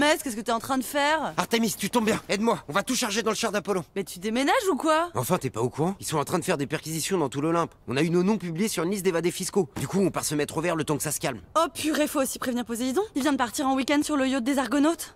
Hermès, qu'est-ce que t'es en train de faire? Artemis, tu tombes bien, aide-moi, on va tout charger dans le char d'Apollon. Mais tu déménages ou quoi? Enfin, t'es pas au courant? Ils sont en train de faire des perquisitions dans tout l'Olympe. On a eu nos noms publiés sur une liste d'évadés fiscaux. Du coup, on part se mettre au vert le temps que ça se calme. Oh purée, faut aussi prévenir Poséidon. Il vient de partir en week-end sur le yacht des Argonautes.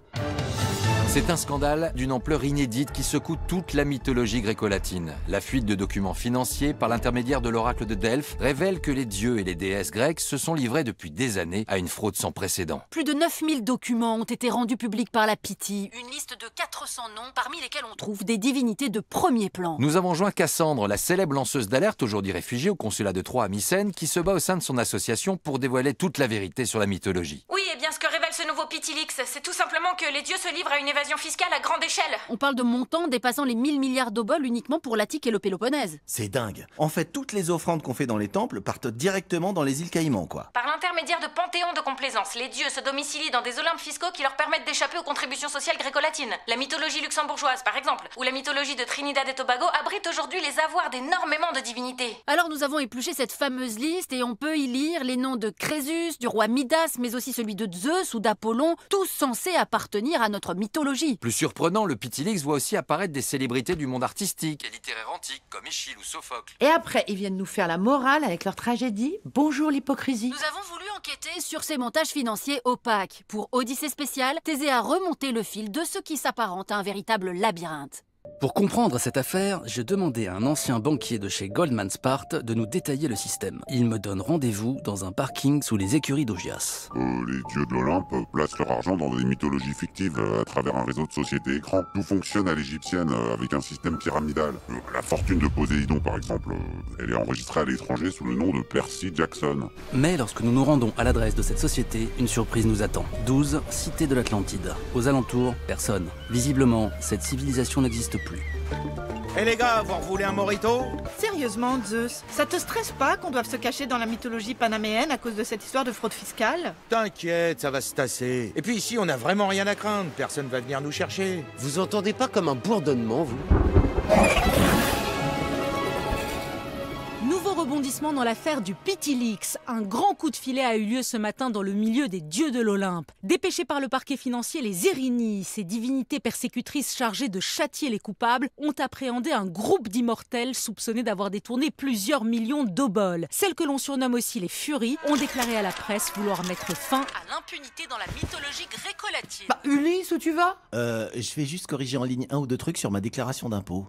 C'est un scandale d'une ampleur inédite qui secoue toute la mythologie gréco-latine. La fuite de documents financiers par l'intermédiaire de l'oracle de Delphes révèle que les dieux et les déesses grecques se sont livrés depuis des années à une fraude sans précédent. Plus de 9000 documents ont été rendus publics par la Pythie, une liste de 400 noms parmi lesquels on trouve des divinités de premier plan. Nous avons joint Cassandre, la célèbre lanceuse d'alerte aujourd'hui réfugiée au consulat de Troyes à Mycène, qui se bat au sein de son association pour dévoiler toute la vérité sur la mythologie. Oui, et bien ce que révèle ce nouveau Pythilix, c'est tout simplement que les dieux se livrent à une évasion fiscale à grande échelle. On parle de montants dépassant les 1000 milliards d'oboles uniquement pour l'Attique et le Péloponnèse. C'est dingue. En fait, toutes les offrandes qu'on fait dans les temples partent directement dans les îles Caïmans, quoi. Par l'intermédiaire de panthéons de complaisance, les dieux se domicilient dans des olympes fiscaux qui leur permettent d'échapper aux contributions sociales gréco-latines. La mythologie luxembourgeoise, par exemple, ou la mythologie de Trinidad et Tobago abrite aujourd'hui les avoirs d'énormément de divinités. Alors nous avons épluché cette fameuse liste et on peut y lire les noms de Crésus, du roi Midas, mais aussi celui de Zeus ou d'Apollon, tous censés appartenir à notre mythologie. Plus surprenant, le Pythilix voit aussi apparaître des célébrités du monde artistique et littéraire antique, comme Échille ou Sophocle. Et après, ils viennent nous faire la morale avec leur tragédie. Bonjour l'hypocrisie. Nous avons voulu enquêter sur ces montages financiers opaques. Pour Odyssée spéciale, Thésée a remonté le fil de ce qui s'apparente à un véritable labyrinthe. Pour comprendre cette affaire, j'ai demandé à un ancien banquier de chez Goldman Sachs de nous détailler le système. Il me donne rendez-vous dans un parking sous les écuries d'Augias. Les dieux de l'Olympe placent leur argent dans des mythologies fictives à travers un réseau de sociétés écrans. Tout fonctionne à l'égyptienne avec un système pyramidal. La fortune de Poséidon, par exemple, elle est enregistrée à l'étranger sous le nom de Percy Jackson. Mais lorsque nous nous rendons à l'adresse de cette société, une surprise nous attend. 12, cité de l'Atlantide. Aux alentours, personne. Visiblement, cette civilisation n'existe plus. Eh les gars, vous voulez un mojito? Sérieusement, Zeus, ça te stresse pas qu'on doive se cacher dans la mythologie panaméenne à cause de cette histoire de fraude fiscale? T'inquiète, ça va se tasser. Et puis ici, on a vraiment rien à craindre. Personne va venir nous chercher. Vous entendez pas comme un bourdonnement, vous? Nouveau rebondissement dans l'affaire du Pythilix. Un grand coup de filet a eu lieu ce matin dans le milieu des dieux de l'Olympe. Dépêchés par le parquet financier, les Érini, ces divinités persécutrices chargées de châtier les coupables, ont appréhendé un groupe d'immortels soupçonnés d'avoir détourné plusieurs millions d'oboles. Celles que l'on surnomme aussi les Furies ont déclaré à la presse vouloir mettre fin à l'impunité dans la mythologie gréco-latine. Bah, Ulysse, où tu vas? Je vais juste corriger en ligne un ou deux trucs sur ma déclaration d'impôt.